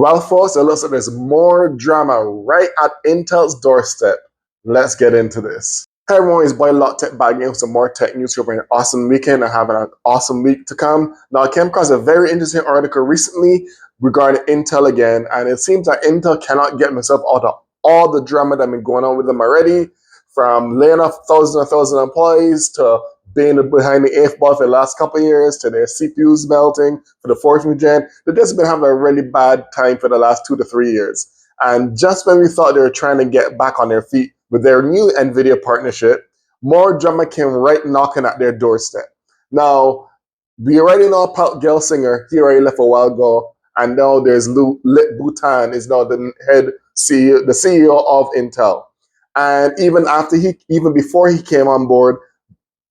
Well, folks, it looks like there's more drama right at Intel's doorstep. Let's get into this. Hey everyone, it's Boy Lot Tech back again with some more tech news. Hope you're having an awesome weekend and having an awesome week to come. Now, I came across a very interesting article recently regarding Intel again, and it seems that Intel cannot get themselves out of all the drama that's been going on with them already, from laying off thousands and thousands of employees to being behind the eighth ball for the last couple of years, to their CPUs melting for the 14th gen. They've just been having a really bad time for the last 2 to 3 years. And just when we thought they were trying to get back on their feet with their new NVIDIA partnership, more drama came right knocking at their doorstep. Now, we already know about Gelsinger. He already left a while ago. And now there's Lit Bhutan is now the head CEO, the CEO of Intel. And even before he came on board,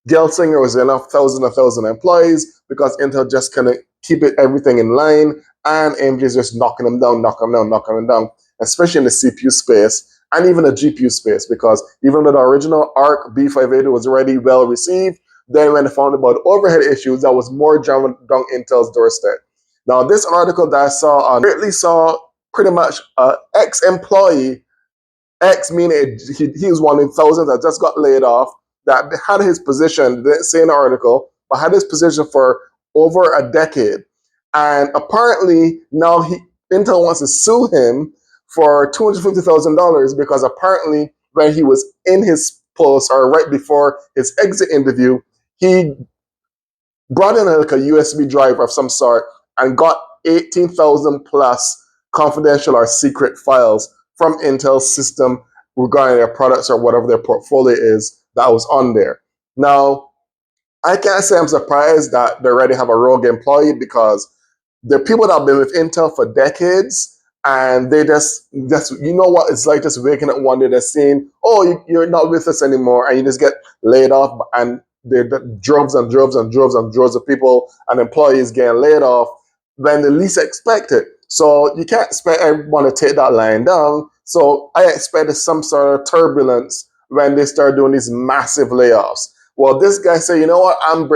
Gelsinger was enough thousands and thousands of employees because Intel just couldn't keep everything in line, and AMD is just knocking them down, knocking them down, especially in the CPU space and even the GPU space, because even though the original ARC B580 was already well received, then when they found about overhead issues, that was more drama down Intel's doorstep. Now, this article that I saw pretty much an ex-employee, ex meaning he was one in thousands that just got laid off, that had his position, didn't say in the article, but had his position for over a decade. And apparently now Intel wants to sue him for $250,000 because apparently when he was in his post or right before his exit interview, he brought in like a USB drive of some sort and got 18,000 plus confidential or secret files from Intel's system regarding their products or whatever their portfolio is that was on there. Now, I can't say I'm surprised that they already have a rogue employee because they're people that have been with Intel for decades, and they just you know what it's like, just waking up one day and seeing, oh, you're not with us anymore, and you just get laid off, and there are droves and droves and droves and droves of people and employees getting laid off when they least expect it. So you can't expect everyone to take that line down. So I expected some sort of turbulence when they start doing these massive layoffs. Well, this guy said, you know what, I'm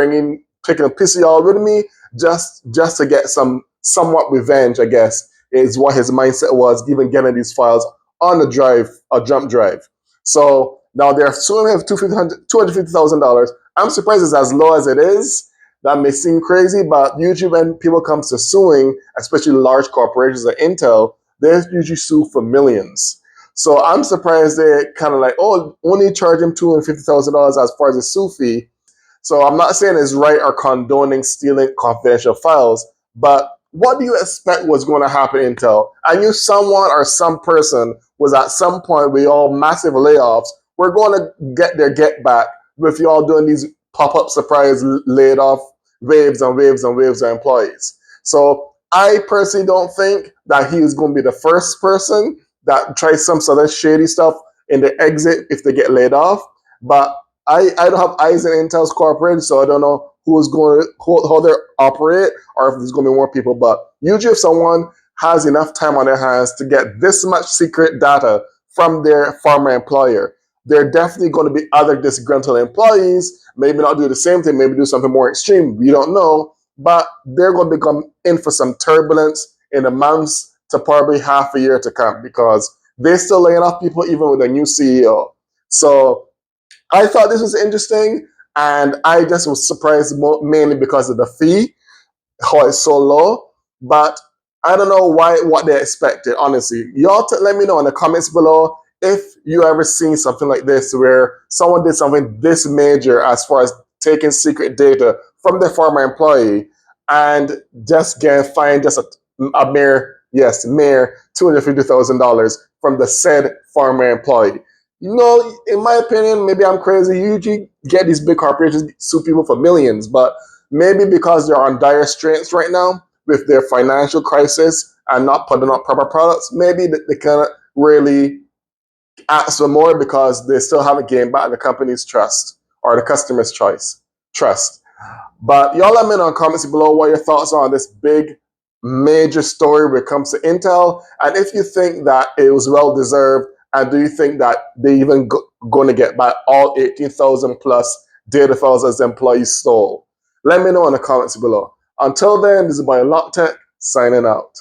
taking a piss of y'all with me just to get somewhat revenge, I guess, is what his mindset was, even getting these files on the drive, a jump drive. So now they're suing him for $250,000. I'm surprised it's as low as it is. That may seem crazy, but usually when people come to suing, especially large corporations like Intel, they usually sue for millions. So I'm surprised they kind of like, oh, only charge him $250,000 as far as the sue fee. So I'm not saying it's right or condoning stealing confidential files, but what do you expect was going to happen, Intel? I knew someone or some person was at some point with all massive layoffs. We're going to get their get back with y'all doing these pop-up surprise laid off waves and waves and waves of employees. So I personally don't think that he is going to be the first person that tries some sort of shady stuff in the exit if they get laid off. But I don't have eyes in Intel's corporate, so I don't know who's going to, how they operate or if there's going to be more people. But usually if someone has enough time on their hands to get this much secret data from their former employer, there are definitely going to be other disgruntled employees, maybe not do the same thing, maybe do something more extreme. We don't know. But they're going to become in for some turbulence in the months to probably half a year to come because they're still laying off people even with a new CEO. So I thought this was interesting, and I just was surprised mainly because of the fee, how it's so low. But I don't know what they expected, honestly. Y'all let me know in the comments below if you ever seen something like this where someone did something this major as far as taking secret data from their former employee and just getting fined just a mere $250,000 from the said former employee. You know, in my opinion, maybe I'm crazy. You usually get these big corporations sue people for millions, but maybe because they're on dire straits right now with their financial crisis and not putting out proper products, maybe they can't really ask for more because they still haven't gained back the company's trust or the customer's trust. But y'all let me know in the comments below what your thoughts are on this big major story when it comes to Intel, and if you think that it was well deserved, and do you think that they even going to get back all 18,000 plus data files as employees stole? Let me know in the comments below. Until then, this is Boy Lot Tech signing out.